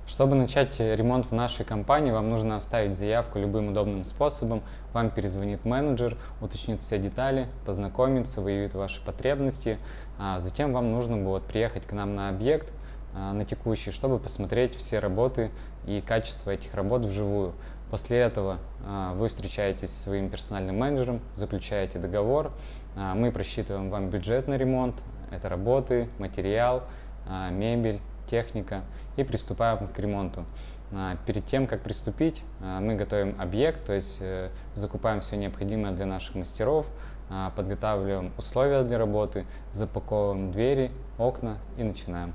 Чтобы начать ремонт в нашей компании, вам нужно оставить заявку любым удобным способом. Вам перезвонит менеджер, уточнит все детали, познакомится, выявит ваши потребности. Затем вам нужно будет приехать к нам на объект, на текущий, чтобы посмотреть все работы и качество этих работ вживую. После этого вы встречаетесь со своим персональным менеджером, заключаете договор, мы просчитываем вам бюджет на ремонт, это работы, материал, мебель, техника, и приступаем к ремонту. Перед тем, как приступить, мы готовим объект, то есть закупаем все необходимое для наших мастеров, подготавливаем условия для работы, запаковываем двери, окна и начинаем.